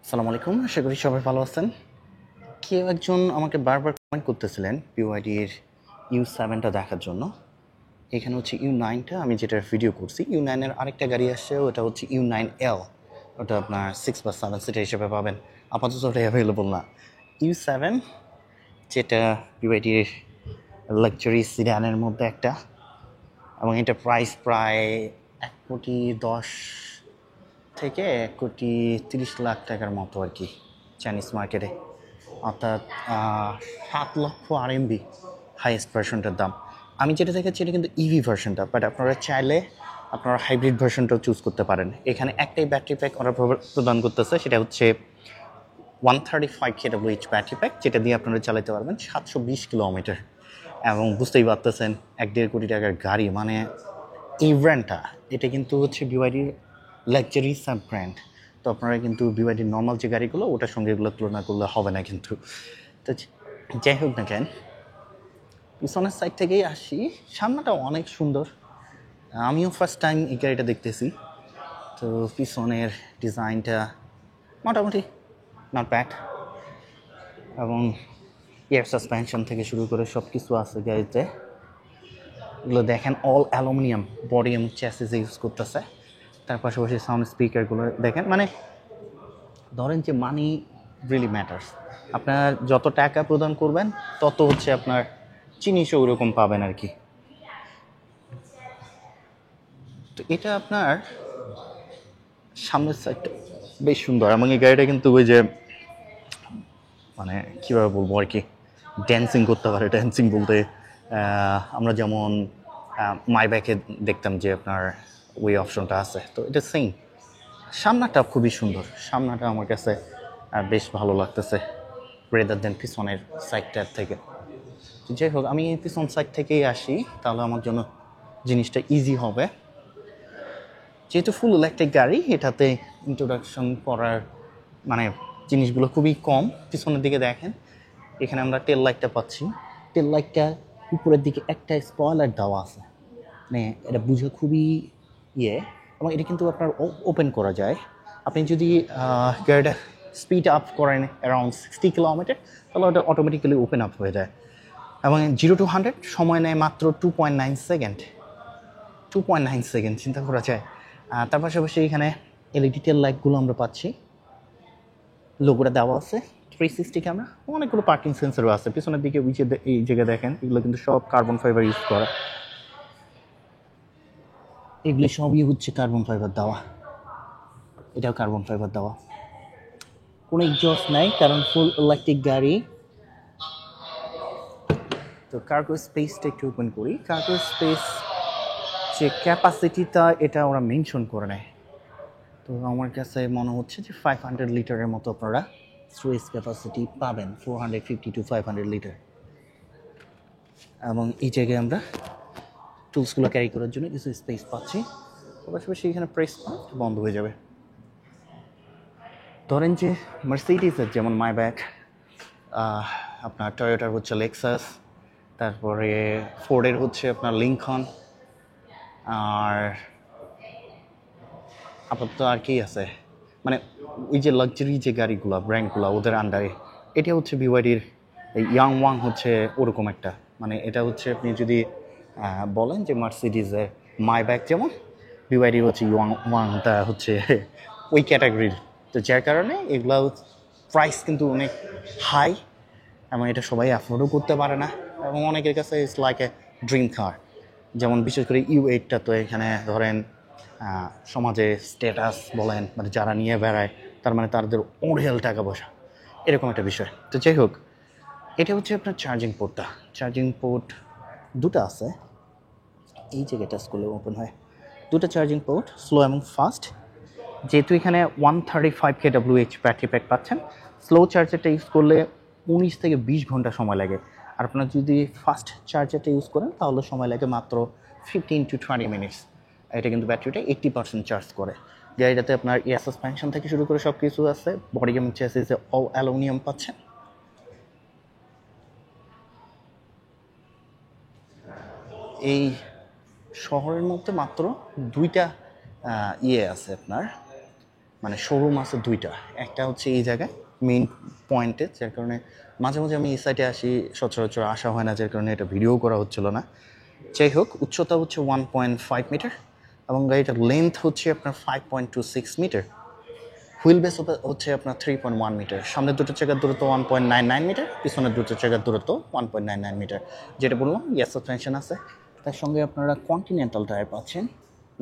আসসালামু আলাইকুম, আশা করি সবাই ভালো আছেন। কেউ একজন আমাকে বারবার কমেন্ট করতেছিলেন বিওয়াইডির ইউ7টা দেখার জন্য। এখানে হচ্ছে ইউ9টা আমি যেটার ভিডিও করছি, ইউ9-এর আরেকটা গাড়ি আসছে, ওটা হচ্ছে ইউ9L। ওটা আপনার 6/7 সিটার হিসেবে পাবেন, আপাতত ওটা অ্যাভেলেবল না। ইউ7 যেটা বিওয়াইডির লাক্সারি সিডানের মধ্যে একটা, এবং এটা প্রাইস প্রায় 1,10,00,000 থেকে 1,30,00,000 টাকার মতো আর কি চাইনিজ মার্কেটে, অর্থাৎ 7 লক্ষ RMB হাইয়েস্ট ভার্সনটার দাম। আমি যেটা দেখাচ্ছি এটা কিন্তু ইভি ভার্সনটা, বাট আপনারা চাইলে আপনারা হাইব্রিড ভার্সনটাও চুজ করতে পারেন। এখানে একটাই ব্যাটারি প্যাক ওরা প্রদান করতেছে, সেটা হচ্ছে 135 kWh ব্যাটারি প্যাক, যেটা দিয়ে আপনারা চালাতে পারবেন 720 কিলোমিটার। এবং বুঝতেই পারতেছেন 1-1.5 কোটি টাকার গাড়ি, মানে এই ব্র্যান্ডটা, এটা কিন্তু হচ্ছে বিওয়াইডির লাক্সারি সাব ব্র্যান্ড। তো আপনারা কিন্তু বিওয়াইডির নর্মাল যে গাড়িগুলো ওটার সঙ্গে এগুলো তুলনা করলে হবে না কিন্তু। তো যাই হোক না কেন, পিছনের সাইড থেকেই আসি, সামনেটা অনেক সুন্দর। আমিও ফার্স্ট টাইম এই গাড়িটা দেখতেছি। তো পিছনের ডিজাইনটা মোটামুটি নট ব্যাড, এবং এয়ার সাসপেনশন থেকে শুরু করে সব কিছু আছে গাড়িতে। এগুলো দেখেন অল অ্যালুমিনিয়াম বডি এবং চ্যাসিস ইউজ করতেছে। তার পাশাপাশি সাউন্ড স্পিকারগুলো দেখেন, মানে ধরেন যে মানি রিয়েলি ম্যাটার্স। আপনার যত টাকা প্রদান করবেন তত হচ্ছে আপনার জিনিসও ওরকম পাবেন আর কি। তো এটা আপনার সামনের সাইডটা বেশ সুন্দর, এবং এই গাড়িটা কিন্তু ওই যে মানে কীভাবে বলবো আর কি, ড্যান্সিং করতে পারে। ড্যান্সিং বলতে আমরা যেমন মাই ব্যাকে দেখতাম যে আপনার ওই অপশনটা আছে, তো এটা সেম। সামনাটা খুবই সুন্দর, সামনাটা আমার কাছে বেশ ভালো লাগতেছে রেদার দেন পিছনের সাইডটার থেকে। যাই হোক, আমি পিছন সাইড থেকেই আসি, তাহলে আমার জন্য জিনিসটা ইজি হবে। যেহেতু ফুল ইলেকট্রিক গাড়ি, এটাতে ইন্ট্রোডাকশন করার মানে জিনিসগুলো খুবই কম। পিছনের দিকে দেখেন, এখানে আমরা টেল লাইটটা পাচ্ছি। টেল লাইটটা উপরের দিকে একটা স্পয়লার দেওয়া আছে, মানে এটা বুঝে খুবই ইয়ে। এবং এটা কিন্তু আপনার ওপেন করা যায়। আপনি যদি গাড়িটা স্পিড আপ করেন অ্যারাউন্ড 60 কিলোমিটার, তাহলে ওটা অটোমেটিক্যালি ওপেন আপ হয়ে যায়। এবং 0 to 100 সময় নেয় মাত্র 2.9 সেকেন্ড। 2.9 সেকেন্ড, চিন্তা করা যায়। তার পাশাপাশি এখানে এলইডি টেল লাইটগুলো আমরা পাচ্ছি, লোগোটা দেওয়া আছে। 360 ক্যামেরা, অনেকগুলো পার্কিং সেন্সরও আছে পিছনের দিকে। এই জায়গায় দেখেন, এগুলো কিন্তু সব কার্বন ফাইবার ইউজ করা। এগুলি সবই হচ্ছে কার্বন ফাইবার দেওয়া, এটাও কার্বন ফাইবার দেওয়া। কোনো এক্সস্ট নাই, কারণ ফুল ইলেকট্রিক গাড়ি। তো কার্গো স্পেসটা একটু ওপেন করি। কার্গো স্পেস যে ক্যাপাসিটিটা, এটা ওরা মেনশন করে নেয়। তো আমার কাছে মনে হচ্ছে যে 500 লিটারের মতো আপনারা স্টোরেজ ক্যাপাসিটি পাবেন, 450 to 500 লিটার। এবং এই জায়গায় আমরা টুলসগুলো ক্যারি করার জন্য কিছু স্পেস পাচ্ছি। পাশাপাশি এখানে প্রেস বন্ধ হয়ে যাবে। ধরেন যে মার্সিডিজের যেমন মাইব্যাক, আপনার টয়োটার হচ্ছে লেক্সাস, তারপরে ফোর্ডের হচ্ছে আপনার লিঙ্কন, আর আপাতত আর কি আছে, মানে ওই যে লাক্সারি যে গাড়িগুলো ব্র্যান্ডগুলো ওদের আন্ডারে, এটা হচ্ছে বিওয়াইডির ইয়াং ওয়াং হচ্ছে ওরকম একটা, মানে এটা হচ্ছে আপনি যদি বলেন যে মার্সিডিজের মাইব্যাক যেমন, বিওয়াইডির হচ্ছে ইয়াং ওয়াংটা হচ্ছে ওই ক্যাটাগরির। তো যার কারণে এগুলো প্রাইস কিন্তু অনেক হাই, এবং এটা সবাই অ্যাফোর্ডও করতে পারে না, এবং অনেকের কাছে ইটস লাইক এ ড্রিম কার। যেমন বিশেষ করে ইউ8টা, তো এখানে ধরেন সমাজে স্ট্যাটাস বলেন, মানে যারা নিয়ে বেড়ায়, তার মানে তাদের অঢেল টাকা পয়সা, এরকম একটা বিষয়। তো যাই হোক, এটা হচ্ছে আপনার চার্জিং পোর্টটা। চার্জিং পোর্ট দুটো আছে, এই জায়গাটা স্কুলে ওপেন হয়। দুটো চার্জিং পোর্ট, স্লো এবং ফাস্ট। যেহেতু এখানে 135 kWh ব্যাটারি প্যাক পাচ্ছেন, স্লো চার্জারটা ইউজ করলে 19 থেকে 20 ঘন্টা সময় লাগে। আর আপনার যদি ফাস্ট চার্জারটা ইউজ করেন তাহলে সময় লাগে মাত্র 15 to 20 মিনিটস। এটা কিন্তু ব্যাটারিটা 80% চার্জ করে। গাড়িটাতে আপনার এয়ার সাসপেনশন থেকে শুরু করে সব কিছু আছে। বডি এবং চ্যাসিসে অল অ্যালুমিনিয়াম পাচ্ছেন। এই শহরের মধ্যে মাত্র দুইটা ইয়ে আছে আপনার মানে শোরুম আছে দুইটা, একটা হচ্ছে এই জায়গায় মেইন পয়েন্টে, যার কারণে মাঝে মাঝে আমি এই সাইডে আসি, সচরাচর আসা হয় না, যার কারণে এটা ভিডিও করা হচ্ছিল না। যাই হোক, উচ্চতা হচ্ছে 1.5 মিটার এবং গাড়িটার লেন্থ হচ্ছে আপনার 5.26 মিটার। হুইল বেস হচ্ছে আপনার 3.1 মিটার। সামনের দুটো চাকার দূরত্ব 1.99 মিটার, পিছনের দুটো চাকার দূরত্ব 1.99 মিটার। যেটা বললাম, ইয়ার সাসপেনশন আছে। তার সঙ্গে আপনারা কন্টিনেন্টাল টায়ার পাচ্ছেন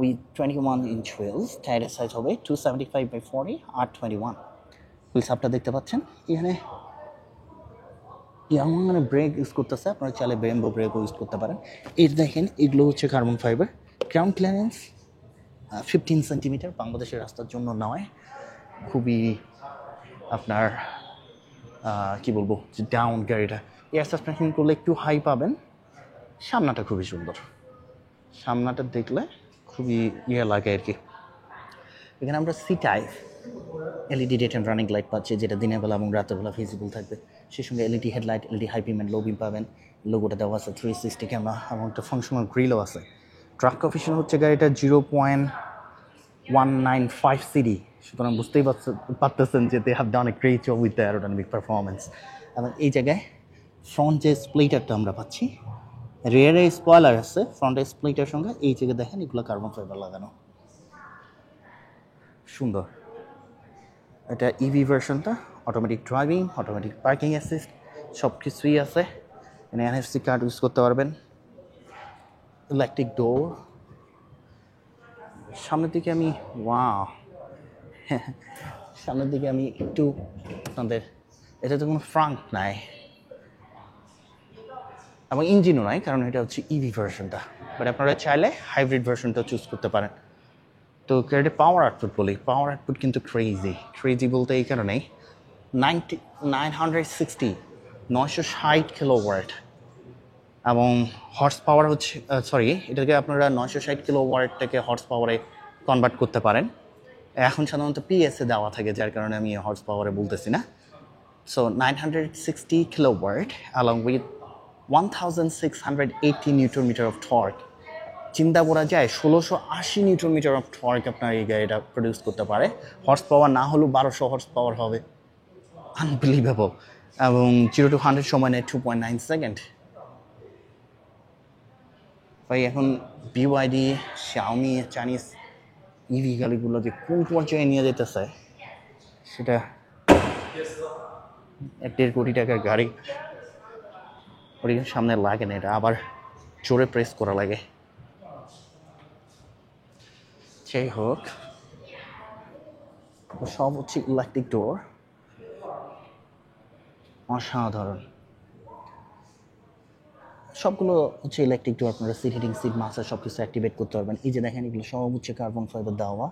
উইথ 21 ইঞ্চ হুইলস। টায়ারের সাইজ হবে 275/40 R21। হুইলস আপনারা দেখতে পাচ্ছেন এখানে মানে ব্রেক ইউজ করতেছে, আপনারা চাইলে বেম্বো ব্রেকও ইউজ করতে পারেন। এই দেখেন, এগুলো হচ্ছে carbon fibre. Ground clearance 15 centimetre, বাংলাদেশের রাস্তার জন্য নয়, খুবই আপনার কি বলবো যে ডাউন গাড়িটা। এয়ার সাসপেনশন করলে একটু হাই পাবেন। সামনাটা খুবই সুন্দর, সামনাটা দেখলে খুবই লাগে আর কি। এখানে আমরা C type LED date and running light পাচ্ছি, যেটা দিনের বেলা এবং রাতের বেলা ভিজিবল থাকবে। সেই সঙ্গে LED headlight, LED high beam and low beam পাবেন। লোগোটা দেওয়া আছে, 360 ক্যামেরা এবং একটা ফাংশনাল গ্রিলও আছে। ট্রাক কফিশন হচ্ছে গাড়িটা 0.195 সিডি, সুতরাং বুঝতেই পারতেছেন যে they have done a great job with the aerodynamic performance. এবং এই জায়গায় ফ্রন্ট যে স্প্লিটারটা আমরা পাচ্ছি, রিয়ারে স্পয়লার আছে ফ্রন্টের স্প্লিটার সঙ্গে। এই জায়গায় দেখেন এগুলো কার্বন ফাইবার লাগানো, সুন্দর। এটা ইভি ভার্সনটা, automatic driving, automatic parking assist সব কিছুই আছে। এখানে এনএফসি কার্ড ইউজ করতে পারবেন। Electric door. সামনের দিকে আমি সামনের দিকে আমি একটু আপনাদের, এটা তো কোনো ফ্রাঙ্ক নাই এবং ইঞ্জিনও নাই, কারণ এটা হচ্ছে ইভি ভার্সনটা। বাট আপনারা চাইলে হাইব্রিড ভার্সনটা চুজ করতে পারেন। তো গাড়ির পাওয়ার আউটপুট বলি, পাওয়ার আউটপুট কিন্তু ক্রেজি বলতে এই কারণেই 960 কিলোওয়াট এবং হর্স পাওয়ার হচ্ছে এটাকে আপনারা 960 কিলোওয়াটটাকে হর্স পাওয়ারে কনভার্ট করতে পারেন। এখন সাধারণত পিএসএ দেওয়া থাকে, যার কারণে আমি হর্স পাওয়ারে বলতেছি না। So 960 kilowatt along with 1680 newton metre of torque. চিন্তা করা যায় 1680 নিউটন মিটার অফ টর্ক আপনার এই গাড়িটা প্রডিউস করতে পারে। হর্স পাওয়ার না হলেও 1200 হর্স পাওয়ার হবে, আনবিলিভেবল। এবং 0 to 100 সময় নেয় 2.9 সেকেন্ড। ভাই এখন বিওয়াইডি, শাওমি, চাইনিজ ইভি গাড়িগুলো যে কোন পর্যায়ে নিয়ে যেতেছে, সেটা 1.5 কোটি টাকার গাড়ি ওদিকে সামনে লাগে না, এটা আবার জোরে প্রেস করা লাগে। যাই হোক, সব হচ্ছে ইলেকট্রিক ডোর, অসাধারণ। সবগুলো হচ্ছে ইলেকট্রিক ডোর। আপনারা সিট হিটিং, সিট মাসাজ সব কিছু অ্যাক্টিভেট করতে পারবেন। এই যে দেখেন, এগুলো সব হচ্ছে কার্বন ফাইবার দেওয়া।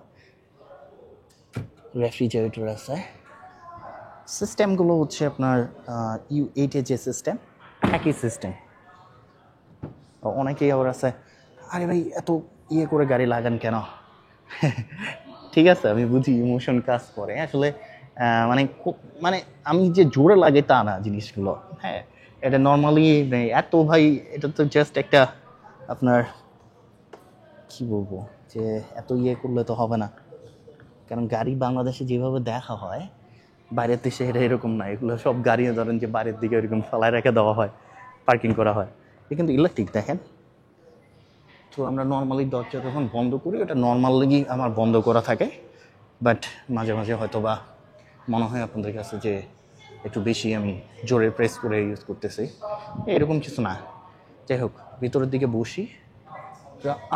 রেফ্রিজারেটর আছে। সিস্টেমগুলো হচ্ছে আপনার U8-এর যে সিস্টেম, একই সিস্টেম। অনেকেই আবার আছে, আরে ভাই এত করে গাড়ি লাগান কেন? ঠিক আছে, আমি বুঝি ইমোশন কাজ করে আসলে। মানে মানে আমি যে জোরে লাগে তা না জিনিসগুলো। হ্যাঁ, এটা নর্মালি এত ভাই, এটা তো জাস্ট একটা আপনার কি বলবো যে এত করলে তো হবে না, কারণ গাড়ি বাংলাদেশে যেভাবে দেখা হয়, বাইরের দেশে এটা এরকম না। এগুলো সব গাড়ি ধরেন যে বাইরের দিকে এরকম ফেলায় রেখে দেওয়া হয়, পার্কিং করা হয়। এ কিন্তু ইলেকট্রিক দেখেন। তো আমরা নর্মালি দরজা যখন বন্ধ করি, ওটা নর্মালি আমার বন্ধ করা থাকে, বাট মাঝে মাঝে হয়তো বা মনে হয় আপনাদের কাছে যে একটু বেশি আমি জোরে প্রেস করে ইউজ করতেছি, এরকম কিছু না। যাই হোক, ভিতরের দিকে বসি।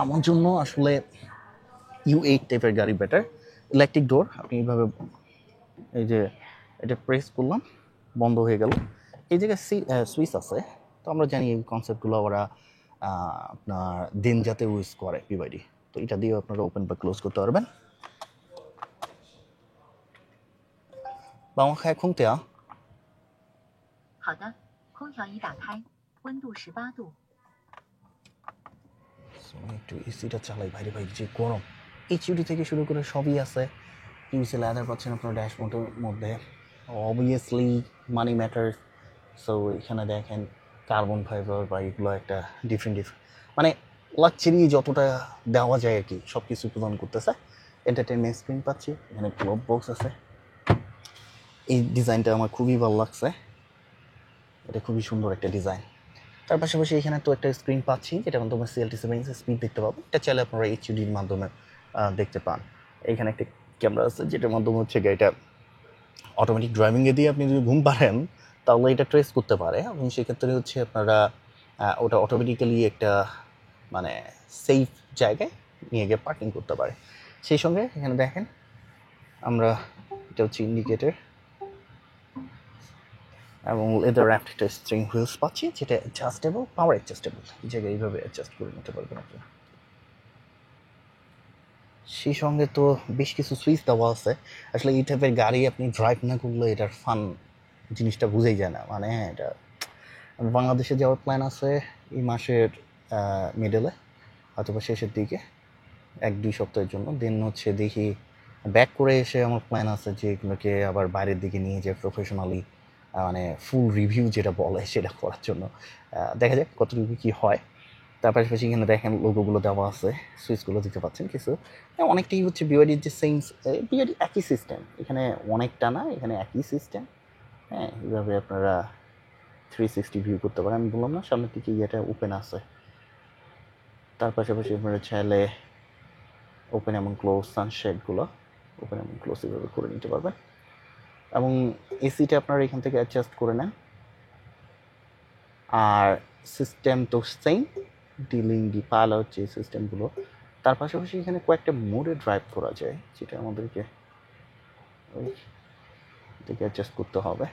আমার জন্য আসলে U8 টাইপের গাড়ি বেটার। ইলেকট্রিক ডোর, আপনি এইভাবে এই যে এটা প্রেস করলাম, বন্ধ হয়ে গেল। এই জায়গায় সুইচ আছে। তো আমরা জানি এই কনসেপ্টগুলো ওরা আপনার দিন যাতে ইউজ করে বিওয়াইডি। তো এটা দিয়েও আপনারা ওপেন বা ক্লোজ করতে পারবেন।帮我开空调。好的，空调已打开，温度18度。একটু এসিটা চালাই, বাইরে ভাই যে গরম। HUD থেকে শুরু করে সবই আছে। ইউসি লেদার পাচ্ছেন আপনার ড্যাশবোর্ডের মধ্যে। অবভিয়াসলি মানি ম্যাটার। সো এখানে দেখেন কার্বন ফাইবার বা এগুলো একটা ডিফারেন্ট মানে লাক্সারি যতটা দেওয়া যায় আর কি, সব কিছু প্রদান করতেছে। এন্টারটেনমেন্ট স্ক্রিন পাচ্ছি, এখানে গ্লোব বক্স আছে। এই ডিজাইনটা আমার খুবই ভালো লাগছে, এটা খুবই সুন্দর একটা ডিজাইন। তার পাশাপাশি এখানে তো একটা স্ক্রিন পাচ্ছি যেটা তোমরা CLT7 স্পিড দেখতে পাবো, এটা চাইলে আপনারা HUDর মাধ্যমে দেখতে পান। এখানে একটা ক্যামেরা আছে যেটার মাধ্যমে হচ্ছে গাড়িটা অটোমেটিক ড্রাইভিংয়ে দিয়ে আপনি যদি ঘুম পারেন তাহলে এটা ট্রেস করতে পারে, এবং সেক্ষেত্রে হচ্ছে আপনারা ওটা অটোমেটিক্যালি একটা মানে সেফ জায়গায় নিয়ে গিয়ে পার্কিং করতে পারে। সেই সঙ্গে এখানে দেখেন আমরা এটা হচ্ছে ইন্ডিকেটর এবং লেদার র্যাপড একটা স্ট্রিং হুইলস পাচ্ছি যেটা অ্যাডজাস্টেবল, পাওয়ার অ্যাডজাস্টেবল, এই জায়গায় এইভাবে অ্যাডজাস্ট করে নিতে পারবেন আপনারা। সেই সঙ্গে তো বেশ কিছু সুইচ দেওয়া আছে। আসলে এই টাইপের গাড়ি আপনি ড্রাইভ না করলে এটার ফান জিনিসটা বুঝেই যায় না। মানে এটা বাংলাদেশে যাওয়ার প্ল্যান আছে এই মাসের মিডলে, অথবা শেষের দিকে 1-2 সপ্তাহের জন্য। দেন হচ্ছে দেখি ব্যাক করে এসে আমার প্ল্যান আছে যে এগুলোকে আবার বাইরের দিকে নিয়ে যে প্রফেশনালি মানে ফুল রিভিউ যেটা বলে সেটা করার জন্য। দেখা যাক কতটুকু কী হয়। তার পাশাপাশি এখানে দেখেন লোগোগুলো দেওয়া আছে, সুইচগুলো দিতে পাচ্ছেন কিছু। অনেকটাই হচ্ছে বিওয়াইডির যে সেম, বিওয়াইডি একই সিস্টেম, এখানে অনেকটা না, এখানে একই সিস্টেম। হ্যাঁ, এইভাবে আপনারা 360 ভিউ করতে পারেন। আমি বললাম না সামনের দিকে ইয়েটা ওপেন আছে। তার পাশাপাশি আপনারা চাইলে ওপেন এবং ক্লোজ সানশেডগুলো ওপেন এবং ক্লোজ এভাবে করে নিতে পারবেন, এবং এসিটা আপনারা এখান থেকে অ্যাডজাস্ট করে নেন। আর সিস্টেম তো সেম, ডিলিং ডি পাইলট যে সিস্টেমগুলো। তার পাশাপাশি এখানে কয়েকটা মোডে ড্রাইভ করা যায় যেটা আমাদেরকে ওই দিকে অ্যাডজাস্ট করতে হবে।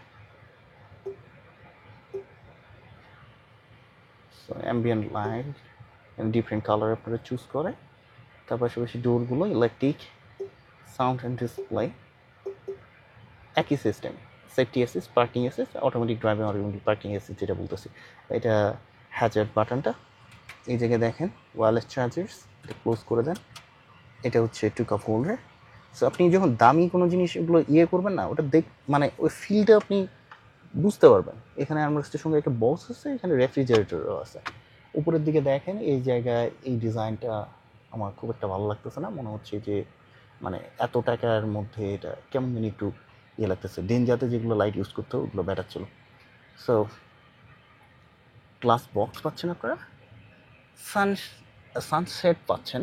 So ambient light different colour আপনারা চুজ করে। তার পাশাপাশি ডোরগুলো ইলেকট্রিক, সাউন্ড অ্যান্ড ডিসপ্লে একই system, safety assist, parking assist, automatic driving automatic parking assist যেটা বলতেছি। এটা হ্যাজার্ড বাটনটা এই জায়গায় দেখেন, ওয়্যারলেস চার্জার্স, এটা ক্লোজ করে দেন। এটা হচ্ছে টু কাপ হোল্ডার। সো আপনি যখন দামি কোনো জিনিস এগুলো করবেন না, ওটা মানে ওই ফিলটা আপনি বুঝতে পারবেন। এখানে আর্মরেস্টের সঙ্গে একটা বক্স আছে, এখানে রেফ্রিজারেটরও আছে। উপরের দিকে দেখেন এই জায়গায় এই ডিজাইনটা আমার খুব একটা ভালো লাগতেছে না, মনে হচ্ছে যে মানে এত টাকার মধ্যে এটা কেমন যেন একটু লাগতেছে। ডেঞ্জাতে যেগুলো লাইট ইউজ করতে হবে ওগুলো বেটার ছিল। সো গ্লাস বক্স পাচ্ছেন আপনারা, সানসেট পাচ্ছেন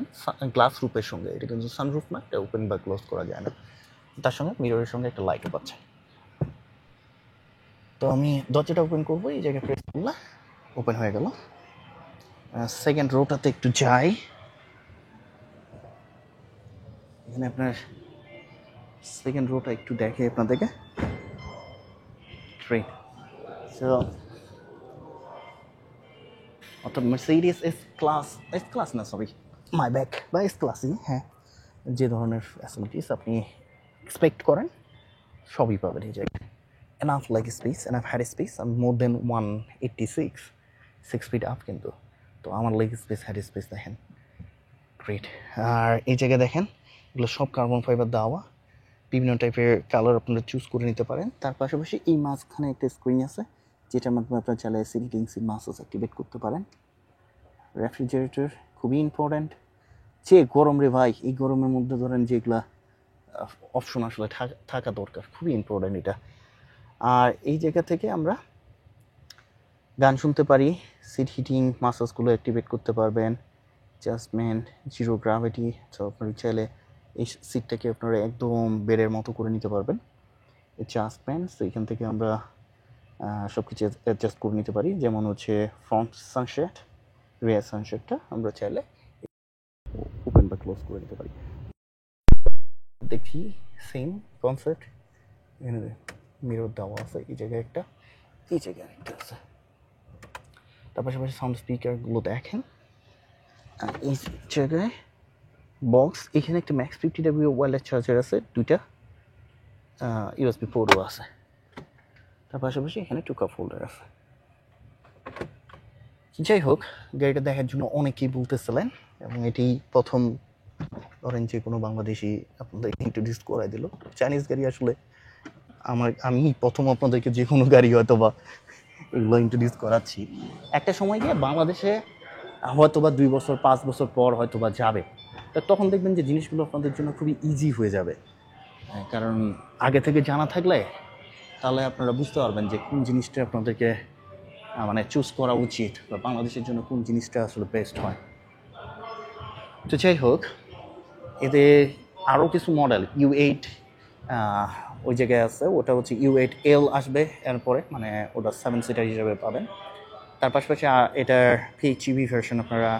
গ্লাস রুপের সঙ্গে। এটা কিন্তু সানরুফ না, এটা ওপেন বা ক্লোজ করা যায় না। তার সঙ্গে মিররের সঙ্গে একটা লাইটও পাচ্ছেন। তো আমি দরজাটা ওপেন করবো, এই জায়গায় প্রেস করলে ওপেন হয়ে গেল। সেকেন্ড রোটাতে একটু যাই, এখানে আপনার সেকেন্ড রোটা একটু দেখে আপনাদেরকে। ট্রেন অর্থাৎ মার্সিডিজ এস ক্লাস না, সরি মাই ব্যাক, বা এস ক্লাসই, হ্যাঁ, যে ধরনের ফ্যাসিলিটিস আপনি এক্সপেক্ট করেন সবই পাবেন এই জায়গায়। Enough leg space, enough head space, more than 186, 6 feet up কিন্তু। তো আমার লেগ স্পেস, হেড স্পেস দেখেন, গ্রেট। আর এই জায়গায় দেখেন এগুলো সব কার্বন ফাইবার দেওয়া, বিভিন্ন টাইপের কালার আপনারা চুজ করে নিতে পারেন। তার পাশাপাশি এই মাঝখানে একটা স্ক্রিন আছে যেটার মাধ্যমে আপনারা চাইলে AC heating seat massage activate করতে পারেন। রেফ্রিজারেটর খুবই ইম্পর্ট্যান্ট। যে গরম রে ভাই, এই গরমের মধ্যে ধরেন যেগুলা অপশন আসলে থাকা দরকার, খুবই ইম্পর্ট্যান্ট এটা। আর এই জায়গা থেকে আমরা গান শুনতে পারি, সিট হিটিং মাসাজগুলো অ্যাক্টিভেট করতে পারবেন, অ্যাডজাস্টমেন্ট, জিরো গ্র্যাভিটি। তো আপনারা চাইলে এই সিটটাকে আপনারা একদম বেডের মতো করে নিতে পারবেন। অ্যাডজাস্টমেন্ট, তো এখান থেকে আমরা সব কিছু অ্যাডজাস্ট করে নিতে পারি, যেমন হচ্ছে ফ্রন্ট সানশেড, রিয়ার সানশেডটা আমরা চাইলে ওপেন বা ক্লোজ করে নিতে পারি। দেখি সেম কনসেপ্ট, এখানে মিরর দেওয়া আছে, এই জায়গায় একটা, এই জায়গায় একটা আছে। তার পাশাপাশি সাউন্ড স্পিকারগুলো দেখেন, এই জায়গায় বক্স, এখানে একটা ম্যাক্স 50W ওয়্যারলেস চার্জার আছে, দুইটা USB পোর্টও আছে। তার পাশাপাশি এখানে টু কাপ হোল্ডার আছে। যাই হোক, গাড়িটা দেখার জন্য অনেকেই বলতেছিলেন, এবং এটি প্রথম ধরেন যে কোনো বাংলাদেশি আপনাদের ইন্ট্রোডিউস করাই দিল। চাইনিজ গাড়ি আসলে আমি প্রথম আপনাদেরকে যে কোনো গাড়ি হয়তো বা এগুলো ইন্ট্রোডিউস করাচ্ছি। একটা সময় গিয়ে বাংলাদেশে হয়তো বা 2 বছর 5 বছর পর হয়তো বা যাবে, তা তখন দেখবেন যে জিনিসগুলো আপনাদের জন্য খুবই ইজি হয়ে যাবে। কারণ আগে থেকে জানা থাকলে তাহলে আপনারা বুঝতে পারবেন যে কোন জিনিসটা আপনাদেরকে মানে চুজ করা উচিত বা বাংলাদেশের জন্য কোন জিনিসটা আসলে বেস্ট হয়। তো যাই হোক, এতে আরও কিছু মডেল U8 ওই জায়গায় আছে, ওটা হচ্ছে U8L আসবে এরপরে, মানে ওটা 7 সিটার হিসাবে পাবেন। তার পাশাপাশি এটার PHEV ভার্সন আপনারা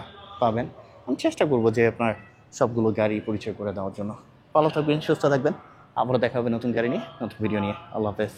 পাবেন। আমি চেষ্টা করবো যে আপনার সবগুলো গাড়ি পরিচয় করে দেওয়ার জন্য। ভালো থাকবেন, সুস্থ থাকবেন, আবারও দেখা হবে নতুন গাড়ি নিয়ে, নতুন ভিডিও নিয়ে। আল্লাহ হাফেজ।